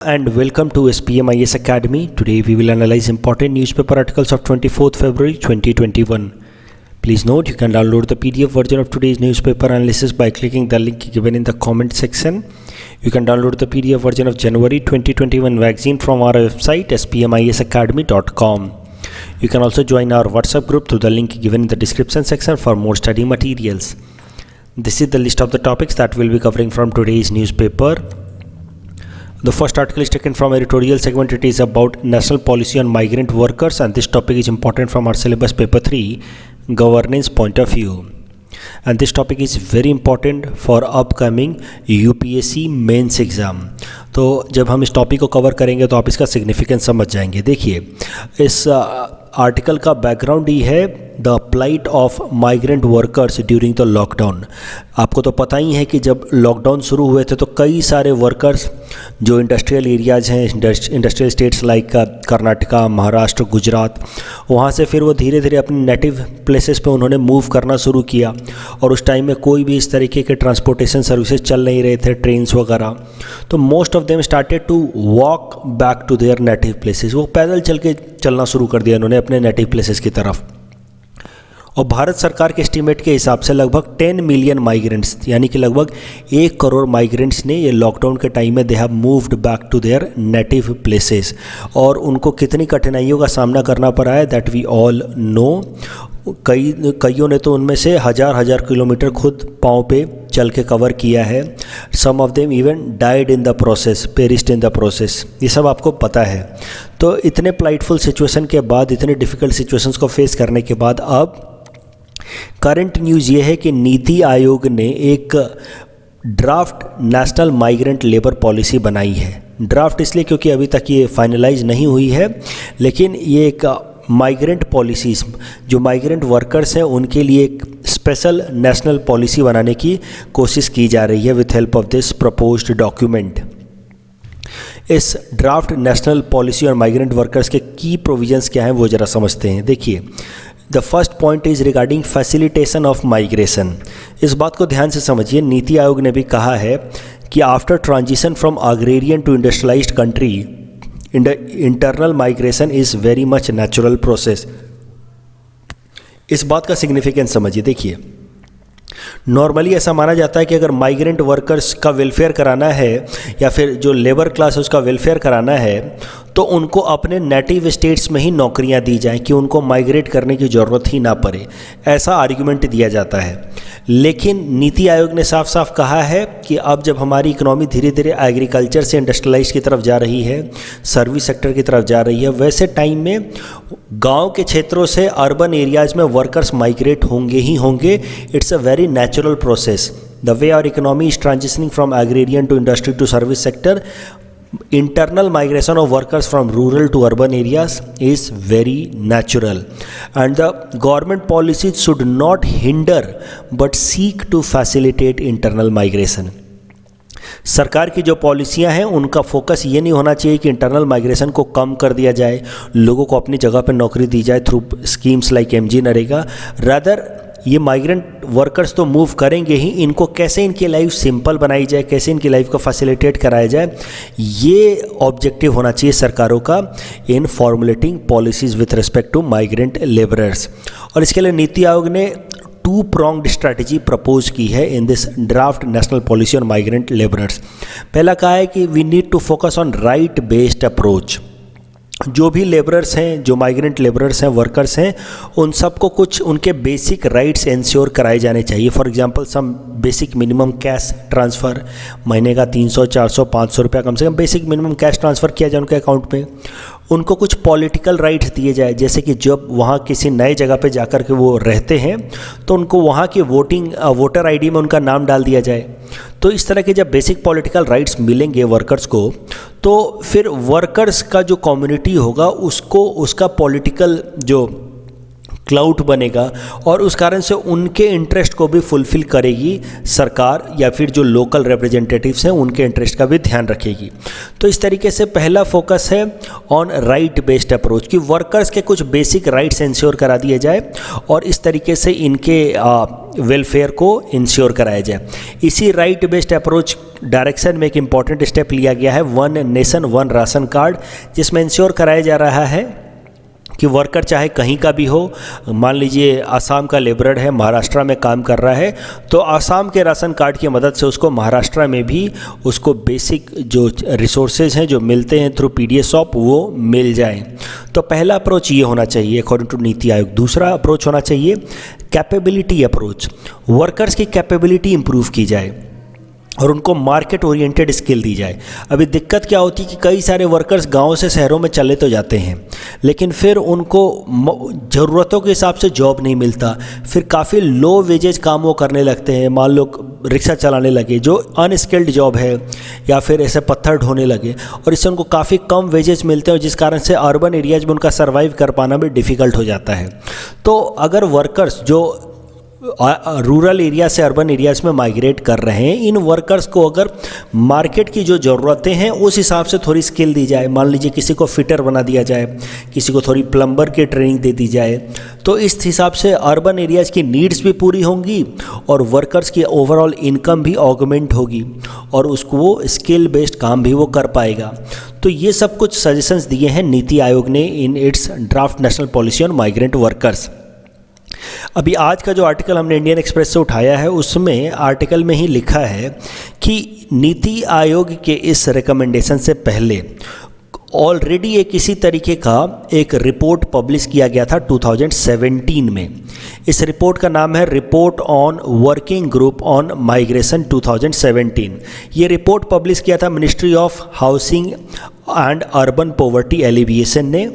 And welcome to SPMIS Academy. Today we will analyze important newspaper articles of 24th February 2021. Please note you can download the PDF version of today's newspaper analysis by clicking the link given in the comment section. You can download the PDF version of January 2021 magazine from our website spmisacademy.com. You can also join our WhatsApp group through the link given in the description section for more study materials. This is the list of the topics that we'll be covering from today's newspaper. The first article is taken from editorial segment. It is about national policy on migrant workers, and this topic is important from our syllabus paper 3 governance point of view. And this topic is very important for upcoming UPSC mains exam. तो जब हम इस topic को cover करेंगे तो आप इसका significance समझ जाएंगे. देखिए, इस आर्टिकल का बैकग्राउंड ही है the plight of migrant workers during the lockdown. आपको तो पता ही है कि जब लॉकडाउन शुरू हुए थे तो कई सारे वर्कर्स जो इंडस्ट्रियल एरियाज़ हैं, industrial states like Karnataka, Maharashtra, Gujarat, वहाँ से फिर वो धीरे धीरे अपने नेटिव प्लेसेस पे उन्होंने मूव करना शुरू किया. और उस टाइम में कोई भी इस तरीके के ट्रांसपोर्टेशन सर्विसेज चल नहीं रहे थे, ट्रेन्स वगैरह. तो most of them started to walk back to their native places. वो पैदल चलना शुरू कर दिया उन्होंने अपने नेटिव प्लेसेस की तरफ. और भारत सरकार के एस्टीमेट के हिसाब से लगभग 10 मिलियन माइग्रेंट्स, यानी कि लगभग 1 करोड़ माइग्रेंट्स ने ये लॉकडाउन के टाइम में they have moved back to their native places. और उनको कितनी कठिनाइयों का सामना करना पड़ा है दैट वी ऑल नो. कईयों ने तो उनमें से हज़ार किलोमीटर खुद पाँव पे चल के कवर किया है. Some of them even died in the process, perished in the process. ये सब आपको पता है. तो इतने प्लाइटफुल सिचुएशन के बाद, इतने डिफ़िकल्ट सिचुएशंस को फेस करने के बाद अब करंट न्यूज़ ये है कि नीति आयोग ने एक draft national migrant labour policy बनाई है. ड्राफ्ट इसलिए क्योंकि अभी तक ये फाइनलाइज नहीं हुई है, लेकिन ये एक माइग्रेंट पॉलिसीज़, जो माइग्रेंट वर्कर्स हैं उनके लिए एक स्पेशल नेशनल पॉलिसी बनाने की कोशिश की जा रही है with help of this proposed document. इस ड्राफ्ट नेशनल पॉलिसी और माइग्रेंट वर्कर्स के की प्रोविजंस क्या हैं वो ज़रा समझते हैं. देखिए, the first point is regarding facilitation of migration. इस बात को ध्यान से समझिए. नीति आयोग ने भी कहा है कि after transition from agrarian to industrialised country, internal migration is very much natural process. इस बात का सिग्निफिकेंस समझिए. देखिए, नॉर्मली ऐसा माना जाता है कि अगर माइग्रेंट वर्कर्स का वेलफेयर कराना है या फिर जो लेबर क्लास है उसका वेलफेयर कराना है तो उनको अपने नेटिव स्टेट्स में ही नौकरियां दी जाएं कि उनको माइग्रेट करने की ज़रूरत ही ना पड़े. ऐसा आर्ग्यूमेंट दिया जाता है. लेकिन नीति आयोग ने साफ साफ कहा है कि अब जब हमारी इकोनॉमी धीरे धीरे एग्रीकल्चर से इंडस्ट्रियलाइज की तरफ जा रही है, सर्विस सेक्टर की तरफ जा रही है, वैसे टाइम में गांव के क्षेत्रों से अर्बन एरियाज़ में वर्कर्स माइग्रेट होंगे ही होंगे. It's a very natural process. The way our economy is transitioning from agrarian to industry to service sector, internal migration of workers from rural to urban areas is very natural, and the government policies should not hinder but seek to facilitate internal migration. सरकार की जो पॉलिसियां हैं उनका focus ये नहीं होना चाहिए कि इंटरनल माइग्रेशन को कम कर दिया जाए, लोगों को अपनी जगह पर नौकरी दी जाए through schemes like MG NREGA. Rather ये माइग्रेंट वर्कर्स तो मूव करेंगे ही, इनको कैसे इनकी लाइफ सिंपल बनाई जाए, कैसे इनकी लाइफ को फैसिलिटेट कराया जाए, ये ऑब्जेक्टिव होना चाहिए सरकारों का in formulating policies with respect to migrant labourers. और इसके लिए नीति आयोग ने 2-pronged स्ट्रैटेजी प्रपोज की है in this draft national policy on migrant labourers. पहला कहा है कि we need to focus on right based approach. जो भी लेबरर्स हैं, जो माइग्रेंट लेबरर्स हैं, वर्कर्स हैं, उन सबको कुछ उनके बेसिक राइट्स इंश्योर कराए जाने चाहिए. For example some basic minimum cash transfer, महीने का 300, 400, 500 रुपया कम से कम बेसिक मिनिमम कैश ट्रांसफ़र किया जाए उनके अकाउंट में. उनको कुछ पॉलिटिकल राइट्स दिए जाए, जैसे कि जब वहाँ किसी नए जगह पे जाकर के वो रहते हैं तो उनको वहाँ की वोटर आईडी में उनका नाम डाल दिया जाए. तो इस तरह के जब बेसिक पॉलिटिकल राइट्स मिलेंगे वर्कर्स को, तो फिर वर्कर्स का जो कम्युनिटी होगा उसको उसका पॉलिटिकल जो क्लाउड बनेगा और उस कारण से उनके इंटरेस्ट को भी फुलफ़िल करेगी सरकार, या फिर जो लोकल रिप्रेजेंटेटिव्स हैं उनके इंटरेस्ट का भी ध्यान रखेगी. तो इस तरीके से पहला फोकस है ऑन राइट बेस्ड अप्रोच, कि वर्कर्स के कुछ बेसिक राइट्स इंश्योर करा दिए जाए और इस तरीके से इनके वेलफेयर को इंश्योर कराया जाए। इसी राइट बेस्ड अप्रोच डायरेक्शन में एक इम्पॉर्टेंट स्टेप लिया गया है, one nation one ration card, जिसमें इंश्योर कराया जा रहा है कि वर्कर चाहे कहीं का भी हो, मान लीजिए आसाम का लेबरर है, महाराष्ट्र में काम कर रहा है, तो आसाम के राशन कार्ड की मदद से उसको महाराष्ट्र में भी उसको बेसिक जो रिसोर्सेज हैं जो मिलते हैं थ्रू पीडीएस शॉप, वो मिल जाएं। तो पहला अप्रोच ये होना चाहिए अकॉर्डिंग टू नीति आयोग। दूसरा अप्रोच होना चाहिए कैपेबिलिटी अप्रोच, वर्कर्स की कैपेबिलिटी इंप्रूव की जाए और उनको मार्केट ओरिएंटेड स्किल दी जाए। अभी दिक्कत क्या होती है कि कई सारे वर्कर्स गांव से शहरों में चले तो जाते हैं, लेकिन फिर उनको ज़रूरतों के हिसाब से जॉब नहीं मिलता, फिर काफ़ी लो वेजेज काम वो करने लगते हैं। मान लो रिक्शा चलाने लगे जो अनस्किल्ड जॉब है, या फिर ऐसे पत्थर ढोने लगे, और इससे उनको काफ़ी कम वेजेस मिलते हैं, जिस कारण से अर्बन एरियाज में उनका सर्वाइव कर पाना भी डिफ़िकल्ट हो जाता है। तो अगर वर्कर्स जो रूरल एरिया से अर्बन एरियाज़ में माइग्रेट कर रहे हैं, इन वर्कर्स को अगर मार्केट की जो ज़रूरतें हैं उस हिसाब से थोड़ी स्किल दी जाए, मान लीजिए किसी को फिटर बना दिया जाए, किसी को थोड़ी प्लम्बर की ट्रेनिंग दे दी जाए, तो इस हिसाब से अर्बन एरियाज़ की नीड्स भी पूरी होंगी और वर्कर्स की ओवरऑल इनकम भी ऑगमेंट होगी और उसको वो स्किल बेस्ड काम भी वो कर पाएगा। तो ये सब कुछ सजेशंस दिए हैं नीति आयोग ने in its draft national policy on migrant workers. अभी आज का जो आर्टिकल हमने इंडियन एक्सप्रेस से उठाया है, उसमें आर्टिकल में ही लिखा है कि नीति आयोग के इस रिकमेंडेशन से पहले ऑलरेडी एक इसी तरीके का एक रिपोर्ट पब्लिश किया गया था 2017 में। इस रिपोर्ट का नाम है report on working group on migration 2017। ये रिपोर्ट पब्लिश किया था ministry of housing and urban poverty alleviation ने।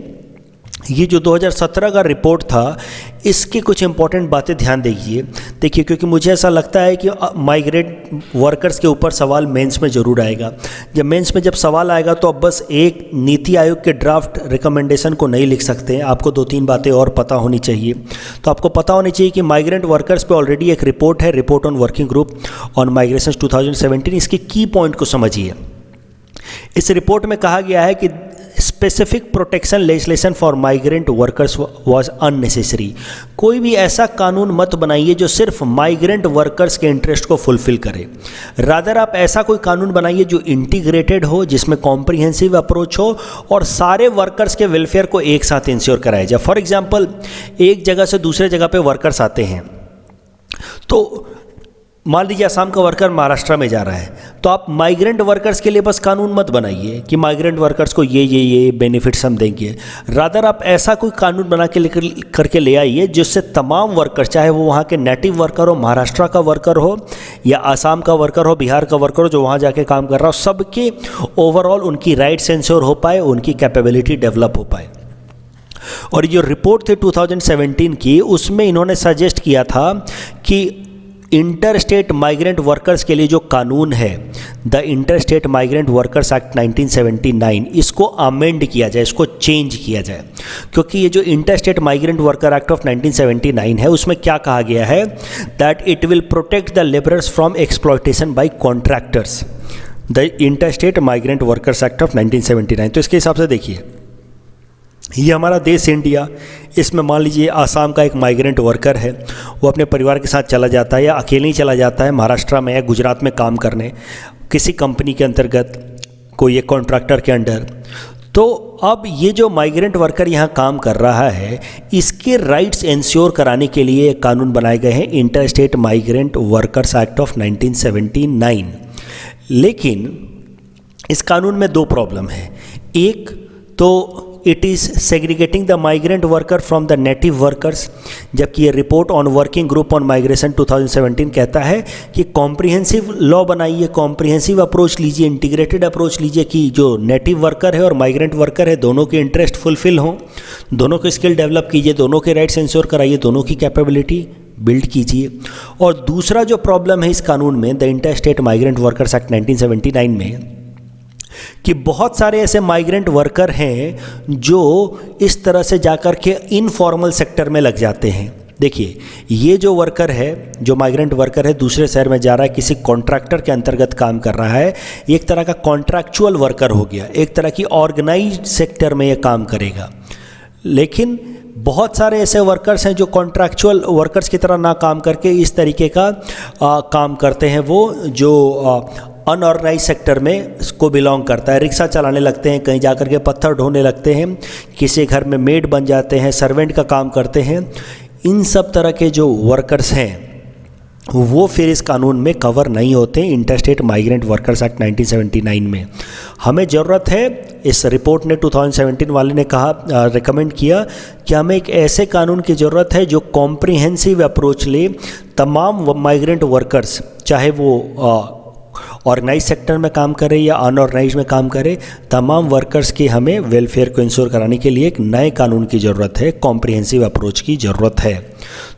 ये जो 2017 का रिपोर्ट था, इसकी कुछ इंपॉर्टेंट बातें ध्यान देखिए, क्योंकि मुझे ऐसा लगता है कि माइग्रेंट वर्कर्स के ऊपर सवाल मेंस में ज़रूर आएगा। जब सवाल आएगा तो अब बस एक नीति आयोग के ड्राफ्ट रिकमेंडेशन को नहीं लिख सकते हैं, आपको 2-3 बातें और पता होनी चाहिए। तो आपको पता होनी चाहिए कि माइग्रेंट वर्कर्स पे ऑलरेडी एक रिपोर्ट है, report on working group on migration 2017। इसके की पॉइंट को समझिए। इस रिपोर्ट में कहा गया है कि specific protection legislation for migrant workers was unnecessary. कोई भी ऐसा कानून मत बनाइए जो सिर्फ माइग्रेंट वर्कर्स के इंटरेस्ट को फुलफिल करे। रादर आप ऐसा कोई कानून बनाइए जो इंटीग्रेटेड हो, जिसमें कॉम्प्रिहेंसिव अप्रोच हो और सारे वर्कर्स के वेलफेयर को एक साथ इंश्योर कराया जाए। फॉर एग्जाम्पल, एक जगह से दूसरे जगह पे वर्कर्स आते हैं, तो मान लीजिए असम का वर्कर महाराष्ट्र में जा रहा है, तो आप माइग्रेंट वर्कर्स के लिए बस कानून मत बनाइए कि माइग्रेंट वर्कर्स को ये बेनिफिट्स हम देंगे। रादर आप ऐसा कोई कानून बना के करके ले आइए जिससे तमाम वर्कर, चाहे वो वहाँ के नेटिव वर्कर हो, महाराष्ट्र का वर्कर हो या असम का वर्कर हो, बिहार का वर्कर हो जो वहाँ जाके काम कर रहा हो, सबके ओवरऑल उनकी राइट्स इंश्योर हो पाए, उनकी कैपेबिलिटी डेवलप हो पाए। और जो रिपोर्ट थी 2017 की, उसमें इन्होंने सजेस्ट किया था कि इंटर स्टेट माइग्रेंट वर्कर्स के लिए जो कानून है, the inter state migrant workers act 1979, इसको अमेंड किया जाए, इसको चेंज किया जाए। क्योंकि ये जो inter state migrant worker act of 1979 है, उसमें क्या कहा गया है, that it will protect the labourers from exploitation bye contractors, the inter state migrant workers act of 1979। तो इसके हिसाब से देखिए, ये हमारा देश इंडिया, इसमें मान लीजिए आसाम का एक माइग्रेंट वर्कर है, वो अपने परिवार के साथ चला जाता है या अकेले ही चला जाता है महाराष्ट्र में या गुजरात में काम करने, किसी कंपनी के अंतर्गत, कोई एक कॉन्ट्रैक्टर के अंडर। तो अब ये जो माइग्रेंट वर्कर यहाँ काम कर रहा है, इसके राइट्स इंश्योर कराने के लिए कानून बनाए गए हैं, inter state migrant workers act of 1979। लेकिन इस कानून में 2 प्रॉब्लम है। एक तो it is segregating the migrant worker from the native workers, जबकि ये report on working group on migration 2017 कहता है कि कॉम्प्रिहेंसिव लॉ बनाइए, कॉम्प्रिहेंसिव अप्रोच लीजिए, इंटीग्रेटेड अप्रोच लीजिए कि जो नेटिव वर्कर है और माइग्रेंट वर्कर है दोनों के इंटरेस्ट फुलफिल हों, दोनों के स्किल डेवलप कीजिए, दोनों के राइट्स इंश्योर कराइए, दोनों की कैपेबिलिटी बिल्ड कीजिए। और दूसरा जो प्रॉब्लम है इस कानून में, the inter state migrant workers act 1979 में, कि बहुत सारे ऐसे माइग्रेंट वर्कर हैं जो इस तरह से जाकर के इनफॉर्मल सेक्टर में लग जाते हैं। देखिए, ये जो वर्कर है, जो माइग्रेंट वर्कर है, दूसरे शहर में जा रहा है, किसी कॉन्ट्रैक्टर के अंतर्गत काम कर रहा है, एक तरह का कॉन्ट्रैक्चुअल वर्कर हो गया, एक तरह की ऑर्गेनाइज्ड सेक्टर में ये काम करेगा। लेकिन बहुत सारे ऐसे वर्कर्स हैं जो कॉन्ट्रैक्चुअल वर्कर्स की तरह ना काम करके इस तरीके का काम करते हैं, वो जो अनऑर्गेनाइज सेक्टर में को बिलोंग करता है। रिक्शा चलाने लगते हैं, कहीं जाकर के पत्थर ढोने लगते हैं, किसी घर में मेड बन जाते हैं, सर्वेंट का काम करते हैं। इन सब तरह के जो वर्कर्स हैं वो फिर इस कानून में कवर नहीं होते, इंटरस्टेट माइग्रेंट वर्कर्स एक्ट 1979 में। हमें ज़रूरत है, इस रिपोर्ट ने 2017 वाले ने कहा, रिकमेंड किया कि हमें एक ऐसे कानून की ज़रूरत है जो कॉम्प्रिहेंसिव अप्रोच ले तमाम माइग्रेंट वर्कर्स, चाहे वो ऑर्गेनाइज सेक्टर में काम करे या अनऑर्गेनाइज में काम करे, तमाम वर्कर्स की हमें वेलफेयर को इंश्योर कराने के लिए एक नए कानून की ज़रूरत है, कॉम्प्रिहेंसिव अप्रोच की ज़रूरत है।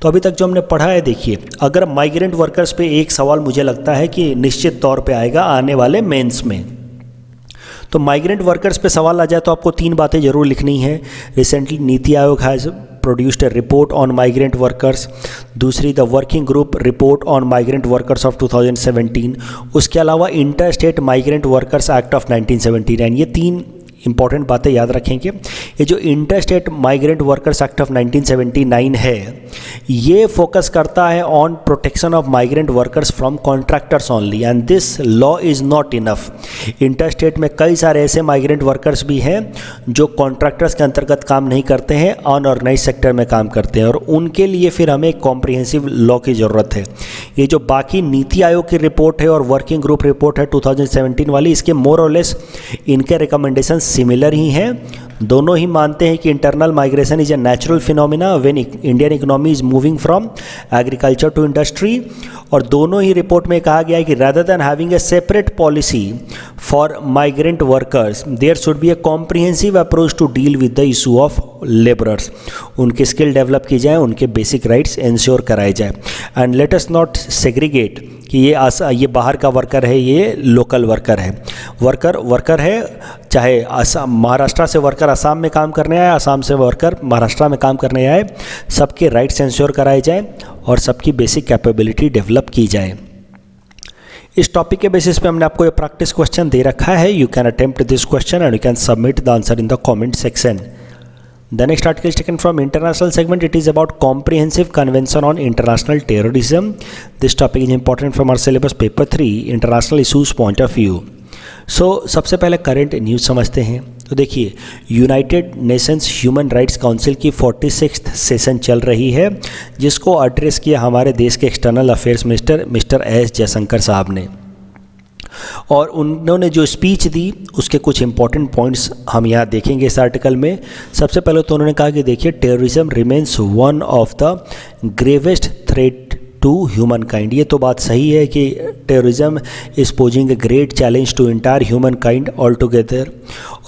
तो अभी तक जो हमने पढ़ा है, देखिए, अगर माइग्रेंट वर्कर्स पे एक सवाल मुझे लगता है कि निश्चित तौर पे आएगा आने वाले मेंस में। तो माइग्रेंट वर्कर्स पे सवाल आ जाए तो आपको 3 बातें ज़रूर लिखनी है। Recently NITI Aayog has produced a report on migrant workers। दूसरी, the working group report on migrant workers of 2017। उसके अलावा inter state migrant workers act of 1979। ये 3 इंपॉर्टेंट बातें याद रखेंगे। ये जो inter state migrant workers act of 1979 है, ये फोकस करता है on protection of migrant workers from contractors only, and this law is not enough. Inter state में कई सारे ऐसे माइग्रेंट वर्कर्स भी हैं जो कॉन्ट्रैक्टर्स के अंतर्गत काम नहीं करते हैं, अनऑर्गेनाइज सेक्टर में काम करते हैं, और उनके लिए फिर हमें एक कॉम्प्रिहेंसिव लॉ की ज़रूरत है। ये जो बाकी नीति आयोग की रिपोर्ट है और वर्किंग ग्रुप रिपोर्ट है 2017 वाली, इसके मोर और लेस इनके रिकमेंडेशन सिमिलर ही हैं। दोनों ही मानते हैं कि internal migration is a natural phenomena when Indian economy is moving from agriculture to industry, और दोनों ही रिपोर्ट में कहा गया है कि rather than having a separate policy for migrant workers, there should be a comprehensive approach to deal with the issue of labourers. उनके skill develop की जाए, उनके बेसिक राइट्स इंश्योर कराए जाए, and let us not segregate कि ये बाहर का वर्कर है, ये लोकल वर्कर है। वर्कर है, चाहे असम महाराष्ट्र से वर्कर असम में काम करने आए, असम से वर्कर महाराष्ट्र में काम करने आए, सबके राइट्स इंश्योर कराए जाए और सबकी बेसिक कैपेबिलिटी डेवलप की जाए। इस टॉपिक के बेसिस पे हमने आपको ये प्रैक्टिस क्वेश्चन दे रखा है। You can attempt this question and you can submit the answer in the comment section. The next article is taken from international segment. It is about comprehensive convention on international terrorism. This topic is important from our syllabus paper 3 international issues point of view. So सबसे पहले current news समझते हैं। तो देखिए, United Nations human rights council की 46th session चल रही है, जिसको एड्रेस किया हमारे देश के external affairs minister mister S Jaishankar साहब ने, और उन्होंने जो स्पीच दी उसके कुछ इंपॉर्टेंट पॉइंट्स हम यहाँ देखेंगे इस आर्टिकल में। सबसे पहले तो उन्होंने कहा कि देखिए, terrorism remains one of the gravest threat to humankind. ये तो बात सही है कि terrorism is posing a great challenge to entire humankind all together.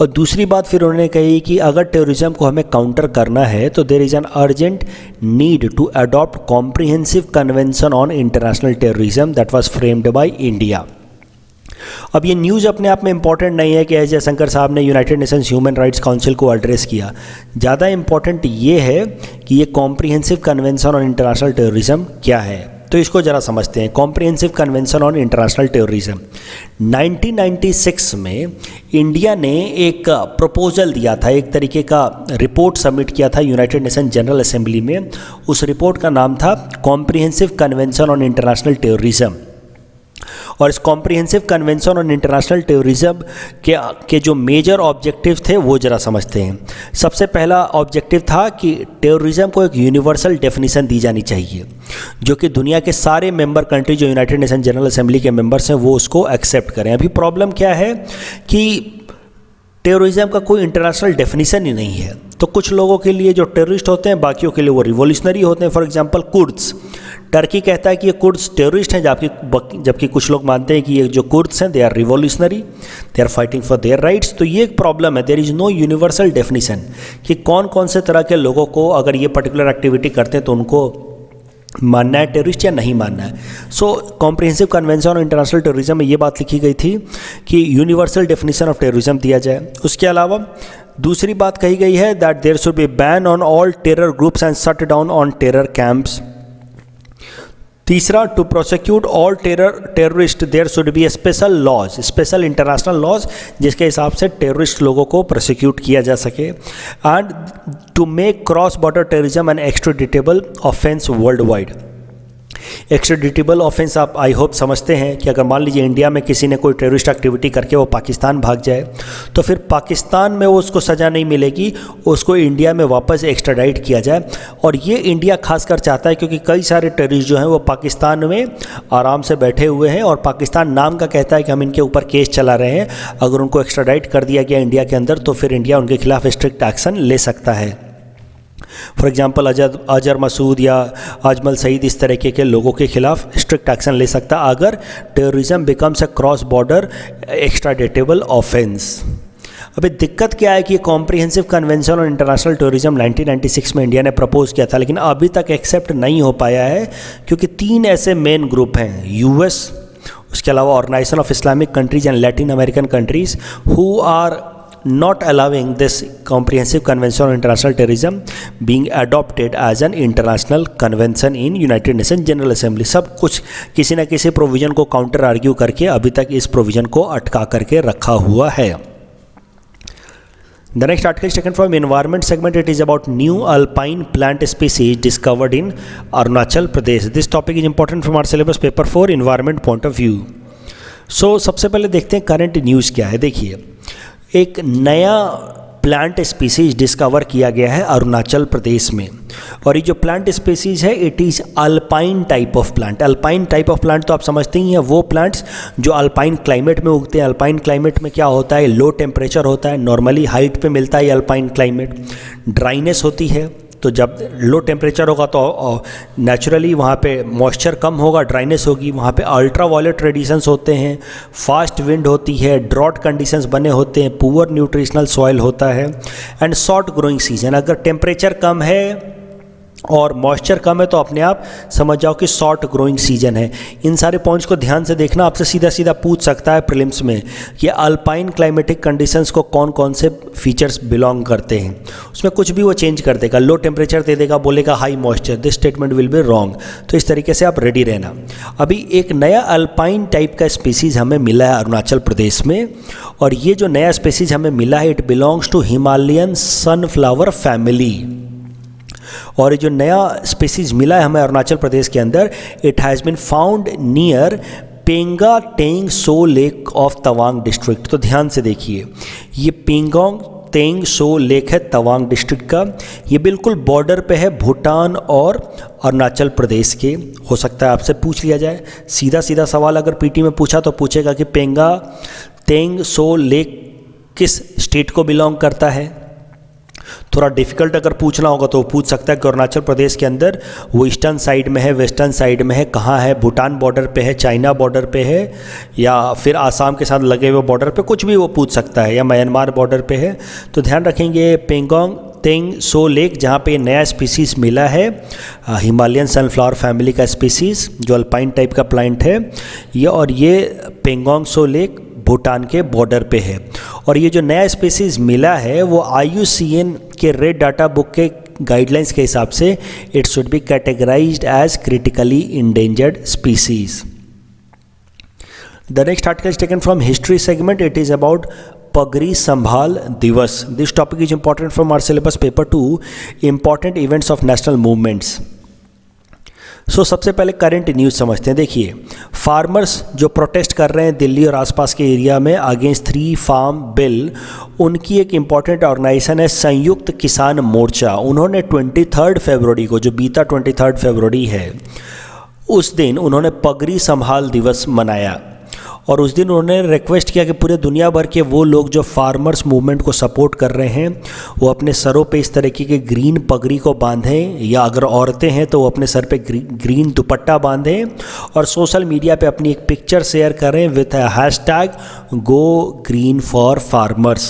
और दूसरी बात फिर उन्होंने कही कि अगर टेररिज्म को हमें काउंटर करना है तो there is an urgent need to adopt comprehensive convention on international terrorism that was framed by India. अब ये न्यूज़ अपने आप में इंपॉर्टेंट नहीं है कि एस जयशंकर साहब ने United Nations human rights council को एड्रेस किया। ज़्यादा इंपॉर्टेंट ये है कि ये comprehensive convention on international terrorism क्या है, तो इसको ज़रा समझते हैं। Comprehensive convention on international terrorism 1996 में इंडिया ने एक प्रपोजल दिया था, एक तरीके का रिपोर्ट सबमिट किया था यूनाइटेड नेशन जनरल असेंबली में। उस रिपोर्ट का नाम था comprehensive convention on international terrorism. और इस comprehensive convention on international terrorism के जो मेजर ऑब्जेक्टिव थे वो ज़रा समझते हैं। सबसे पहला ऑब्जेक्टिव था कि टेररिज्म को एक यूनिवर्सल डेफिनेशन दी जानी चाहिए, जो कि दुनिया के सारे मेंबर कंट्री जो यूनाइटेड नेशन जनरल असेंबली के मेंबर्स हैं वो उसको एक्सेप्ट करें। अभी प्रॉब्लम क्या है कि टेररिज्म का कोई इंटरनेशनल डेफिनेशन ही नहीं है, तो कुछ लोगों के लिए जो टेररिस्ट होते हैं, बाकियों के लिए वो रिवॉल्यूशनरी होते हैं। फॉर एग्जांपल कुर्ड्स, टर्की कहता है कि ये कुर्ड्स टेररिस्ट हैं, जबकि कुछ लोग मानते हैं कि ये जो कुर्ड्स हैं they are revolutionary, they are fighting for their rights. तो ये एक प्रॉब्लम है, there is no universal definition कि कौन कौन से तरह के लोगों को अगर ये पर्टिकुलर एक्टिविटी करते हैं तो उनको मानना है टेररिस्ट या नहीं मानना है। So comprehensive convention on international terrorism में ये बात लिखी गई थी कि यूनिवर्सल डेफिनेशन ऑफ टेररिज्म दिया जाए। उसके अलावा दूसरी बात कही गई है that there should be ban on all terror groups and shut down on terror camps. तीसरा, to prosecute all terrorist there should be special laws, special international laws जिसके हिसाब से टेररिस्ट लोगों को प्रोसिक्यूट किया जा सके। And to make cross border terrorism an extraditable offence world wide. Extraditable offence आप आई होप समझते हैं कि अगर मान लीजिए इंडिया में किसी ने कोई टेररिस्ट एक्टिविटी करके वो पाकिस्तान भाग जाए तो फिर पाकिस्तान में वो उसको सज़ा नहीं मिलेगी, उसको इंडिया में वापस एक्स्ट्राडाइट किया जाए। और ये इंडिया खासकर चाहता है क्योंकि कई सारे टेररिस्ट जो हैं वो पाकिस्तान में आराम से बैठे हुए हैं और पाकिस्तान नाम का कहता है कि हम इनके ऊपर केस चला रहे हैं। अगर उनको एक्स्ट्राडाइट कर दिया गया इंडिया के अंदर तो फिर इंडिया उनके खिलाफ स्ट्रिक्ट एक्शन ले सकता है। फॉर एग्जाम्पल अजहर मसूद या अजमल सईद इस तरीके के लोगों के खिलाफ स्ट्रिक्ट एक्शन ले सकता अगर terrorism becomes a cross border extraditable offence. अभी दिक्कत क्या है कि comprehensive convention on international terrorism 1996 में इंडिया ने प्रपोज किया था लेकिन अभी तक एक्सेप्ट नहीं हो पाया है क्योंकि 3 ऐसे मेन ग्रुप हैं, यूएस, उसके अलावा organisation of Islamic countries and Latin American countries who are not allowing this comprehensive convention on international terrorism being adopted as an international convention in United Nations General Assembly। सब कुछ किसी न किसी provision को counter argue करके अभी तक इस प्रोविज़न को अटका करके रखा हुआ है। The next article is taken from environment segment. It is about new alpine plant species discovered in Arunachal Pradesh. This topic is important from our syllabus paper 4 environment point of view. So सबसे पहले देखते हैं current news क्या है। देखिए, एक नया plant species discover किया गया है अरुणाचल प्रदेश में और ये जो प्लांट स्पीसीज है it is alpine type of plant. Alpine type of plant तो आप समझते ही हैं, वो प्लांट्स जो अल्पाइन क्लाइमेट में उगते हैं। अल्पाइन क्लाइमेट में क्या होता है, लो टेम्परेचर होता है, नॉर्मली हाइट पे मिलता है अल्पाइन क्लाइमेट, ड्राइनेस होती है। तो जब लो टेम्परेचर होगा तो नेचुरली वहाँ पे मॉइस्चर कम होगा, ड्राइनेस होगी, वहाँ पे अल्ट्रा वायलेट रेडिएशंस होते हैं, फास्ट विंड होती है, ड्रॉट कंडीशंस बने होते हैं, पुअर न्यूट्रिशनल सॉइल होता है एंड शॉर्ट ग्रोइंग सीजन। अगर टेम्परेचर कम है और मॉइस्चर कम है तो अपने आप समझ जाओ कि शॉर्ट ग्रोइंग सीजन है। इन सारे पॉइंट्स को ध्यान से देखना, आपसे सीधा सीधा पूछ सकता है प्रीलिम्स में कि अल्पाइन क्लाइमेटिक कंडीशंस को कौन कौन से फीचर्स बिलोंग करते हैं। उसमें कुछ भी वो चेंज कर देगा, लो टेम्परेचर दे देगा, बोलेगा high moisture, this statement will be wrong. तो इस तरीके से आप रेडी रहना। अभी एक नया अल्पाइन टाइप का स्पीसीज हमें मिला है अरुणाचल प्रदेश में और ये जो नया स्पीसीज हमें मिला है it belongs to Himalayan sunflower family. और ये जो नया स्पीसीज मिला है हमें अरुणाचल प्रदेश के अंदर, it has been found near Pangateng Tso lake of Tawang district. तो ध्यान से देखिए, ये पेंगोंग तेंग सो लेक है तवांग डिस्ट्रिक्ट का। ये बिल्कुल बॉर्डर पे है भूटान और अरुणाचल प्रदेश के। हो सकता है आपसे पूछ लिया जाए सीधा सीधा सवाल, अगर पीटी में पूछा तो पूछेगा कि पेंगा तेंग सो लेक किस स्टेट को बिलोंग करता है। थोड़ा डिफ़िकल्ट अगर पूछना होगा तो वो पूछ सकता है कि अरुणाचल प्रदेश के अंदर वो ईस्टर्न साइड में है, वेस्टर्न साइड में है, कहाँ है, भूटान बॉर्डर पे है, चाइना बॉर्डर पे है या फिर आसाम के साथ लगे हुए बॉर्डर पे, कुछ भी वो पूछ सकता है, या म्यांमार बॉर्डर पे है। तो ध्यान रखेंगे पेंगोंग तेंग सो लेक जहाँ पे नया स्पीसीज़ मिला है हिमालयन सनफ्लावर फैमिली का स्पीसीज़ जो अल्पाइन टाइप का प्लांट है ये, और ये पेंगोंग सो लेक भूटान के बॉर्डर पे है। और ये जो नया स्पीसीज़ मिला है वो IUCN के रेड डाटा बुक के गाइडलाइंस के हिसाब से it should be categorised as critically endangered species. The next article is taken from history segment. It is about Pagri Sambhal Diwas. This topic is important from our syllabus paper 2 important events of national movements. So सबसे पहले current news समझते हैं। देखिए, farmers जो protest कर रहे हैं दिल्ली और आसपास के एरिया में अगेंस्ट 3 फार्म बिल, उनकी एक इम्पॉर्टेंट ऑर्गेनाइजेशन है संयुक्त किसान मोर्चा। उन्होंने 23 फरवरी को, जो बीता 23 फरवरी है, उस दिन उन्होंने पगड़ी संभाल दिवस मनाया और उस दिन उन्होंने रिक्वेस्ट किया कि पूरे दुनिया भर के वो लोग जो फार्मर्स मूवमेंट को सपोर्ट कर रहे हैं वो अपने सरों पे इस तरीके के ग्रीन पगड़ी को बांधें, या अगर औरतें हैं तो वो अपने सर पे ग्रीन दुपट्टा बांधें और सोशल मीडिया पे अपनी एक पिक्चर शेयर करें with hashtag go green for farmers.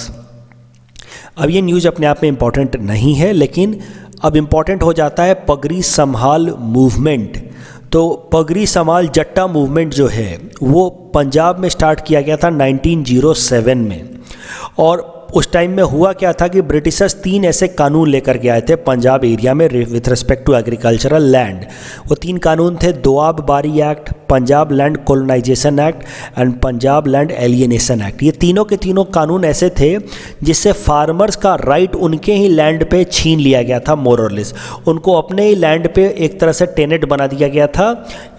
अब ये न्यूज़ अपने आप में इम्पॉर्टेंट नहीं है, लेकिन अब इम्पॉर्टेंट हो जाता है पगड़ी संभाल मूवमेंट। तो पगड़ी संभाल जट्टा मूवमेंट जो है वो पंजाब में स्टार्ट किया गया था 1907 में, और उस टाइम में हुआ क्या था कि ब्रिटिशर्स 3 ऐसे कानून लेकर के आए थे पंजाब एरिया में with respect to agricultural land. वो 3 कानून थे Doab Bari act, Punjab land colonisation act and Punjab land alienation act. ये तीनों के तीनों कानून ऐसे थे जिससे फार्मर्स का राइट उनके ही लैंड पे छीन लिया गया था, मोर और लेस। उनको अपने ही लैंड पे एक तरह से टेनेट बना दिया गया था,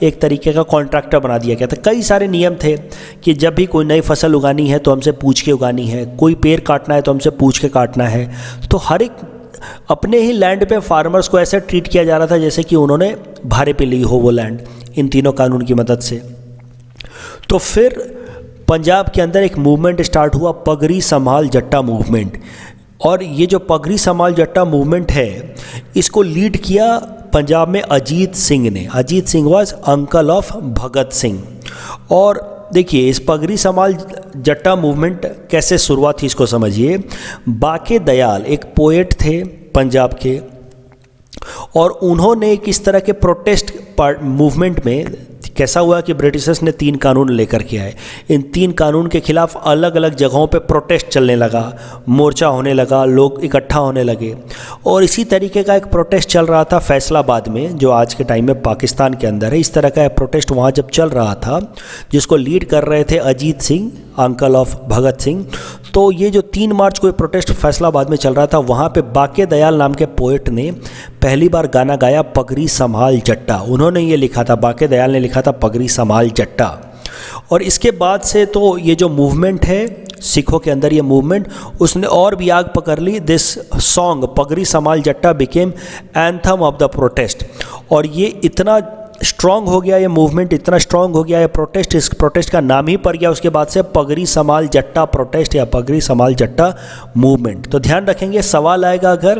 एक तरीके का कॉन्ट्रैक्टर बना दिया गया था। कई सारे नियम थे कि जब भी कोई नई फसल उगानी है तो हमसे पूछ के उगानी है, कोई पेड़ काटना है तो हमसे पूछ के काटना है। तो हर एक अपने ही लैंड पे फार्मर्स को ऐसे ट्रीट किया जा रहा था जैसे कि उन्होंने भाड़े पे ली हो वो लैंड, इन तीनों कानून की मदद से। तो फिर पंजाब के अंदर एक मूवमेंट स्टार्ट हुआ, पगड़ी संभाल जट्टा मूवमेंट। और ये जो पगड़ी संभाल जट्टा मूवमेंट है, इसको लीड किया पंजाब में अजीत सिंह ने। Ajit Singh was uncle of Bhagat Singh. और देखिए इस पगड़ी संभाल जट्टा मूवमेंट कैसे शुरुआत थी इसको समझिए। बाके दयाल एक पोएट थे पंजाब के, और उन्होंने किस तरह के प्रोटेस्ट मूवमेंट में कैसा हुआ कि ब्रिटिशर्स ने 3 कानून लेकर के आए। इन 3 कानून के खिलाफ अलग अलग जगहों पे प्रोटेस्ट चलने लगा, मोर्चा होने लगा, लोग इकट्ठा होने लगे। और इसी तरीके का एक प्रोटेस्ट चल रहा था फैसलाबाद में, जो आज के टाइम में पाकिस्तान के अंदर है। इस तरह का एक प्रोटेस्ट वहाँ जब चल रहा था, जिसको लीड कर रहे थे अजीत सिंह, अंकल ऑफ भगत सिंह। तो ये जो 3 मार्च को प्रोटेस्ट फैसलाबाद में चल रहा था, वहाँ पे बाके दयाल नाम के पोएट ने पहली बार गाना गाया पगड़ी संभाल जट्टा। उन्होंने ये लिखा था, बाके दयाल ने लिखा था पगड़ी संभाल जट्टा। और इसके बाद से तो ये जो मूवमेंट है सिखों के अंदर, ये मूवमेंट उसने और भी आग पकड़ ली। दिस सॉन्ग पगड़ी संभाल जट्टा became anthem of the protest. और ये इतना स्ट्रॉन्ग हो गया, ये मूवमेंट इतना स्ट्रॉन्ग हो गया, ये प्रोटेस्ट, इस प्रोटेस्ट का नाम ही पड़ गया उसके बाद से पगड़ी संभाल जट्टा प्रोटेस्ट या पगड़ी संभाल जट्टा मूवमेंट। तो ध्यान रखेंगे, सवाल आएगा अगर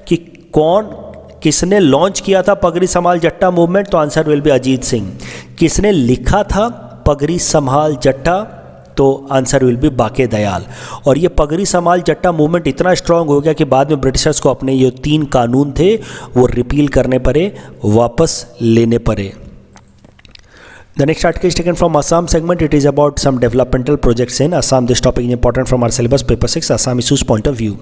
कि किसने लॉन्च किया था पगड़ी संभाल जट्टा मूवमेंट, तो answer will B Ajit Singh. किसने लिखा था पगड़ी संभाल जट्टा, तो आंसर विल बी बाके दयाल। और ये पगड़ी संभाल जट्टा मूवमेंट इतना स्ट्रांग हो गया कि बाद में ब्रिटिशर्स को अपने ये 3 कानून थे वो रिपील करने पड़े, वापस लेने पड़े। The next article is taken from Assam segment. It is about some developmental projects in Assam. This topic is important from our syllabus paper 6 Assam issues point of view.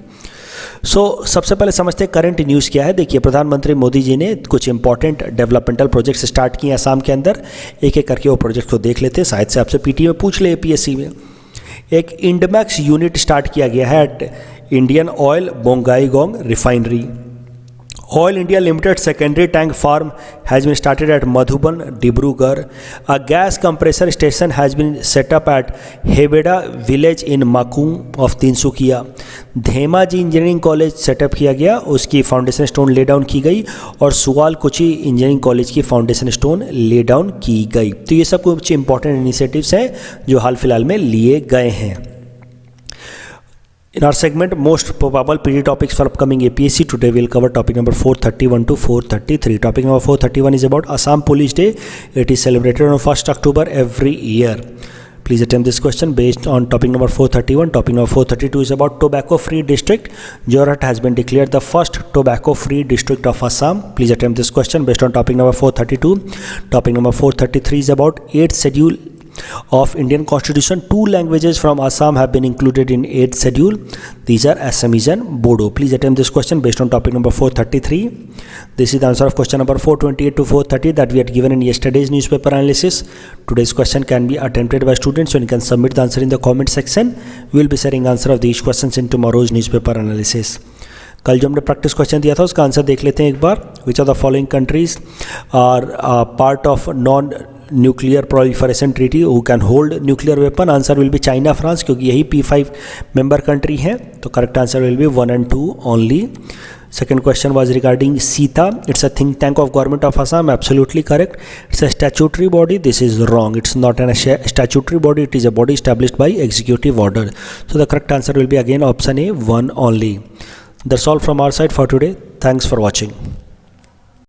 सबसे पहले समझते हैं करंट न्यूज़ क्या है। देखिए प्रधानमंत्री मोदी जी ने कुछ इंपॉर्टेंट डेवलपमेंटल प्रोजेक्ट्स स्टार्ट किए असम के अंदर। एक एक करके वो प्रोजेक्ट को देख लेते हैं, शायद से आपसे पीटी में पूछ ले एपीएससी में। एक इंडमैक्स यूनिट स्टार्ट किया गया है at Indian oil Bongaigaon refinery. Oil India Limited secondary tank farm has been started at Madhuban, Dibrugarh. A gas compressor station has been set up at Hebeda village in Makung of Tinsukia. Dhemaji engineering college setup किया गया, उसकी foundation stone lay down की गई। और सुवालकुची engineering college की foundation stone lay down की गई। तो ये सब कुछ इंपॉर्टेंट इनिशिएटिव्स हैं जो हाल फिलहाल में लिए गए हैं। In our segment, most probable PD topics for upcoming APSC, today we will cover topic number 431 to 433. Topic number 431 is about Assam Police Day. It is celebrated on 1st October every year. Please attempt this question based on topic number 431. Topic number 432 is about tobacco free district. Jorhat has been declared the first tobacco free district of Assam. Please attempt this question based on topic number 432. Topic number 433 is about 8th schedule of Indian Constitution. 2 languages from Assam have been included in 8th schedule. These are Assamese and Bodo. Please attempt this question based on topic number 433. This is the answer of question number 428 to 430 that we had given in yesterday's newspaper analysis. Today's question can be attempted by students, and you can submit the answer in the comment section. We will be sharing answer of these questions in tomorrow's newspaper analysis. कल जो हमने practice question दिया था उसका answer देख लेते हैं एक बार। Which of the following countries are part of non nuclear proliferation treaty who can hold nuclear weapon. Answer will be China, France, क्योंकि यही P5 मेंबर कंट्री हैं। तो correct answer will be 1 and 2 only. Second question was regarding SITA. It's a think tank of government of Assam. Absolutely correct. It's a statutory body. This is wrong. It's not a statutory body. It is a body established by executive order. So the correct answer will be again option A, 1 only. That's all from our side for today. Thanks for watching.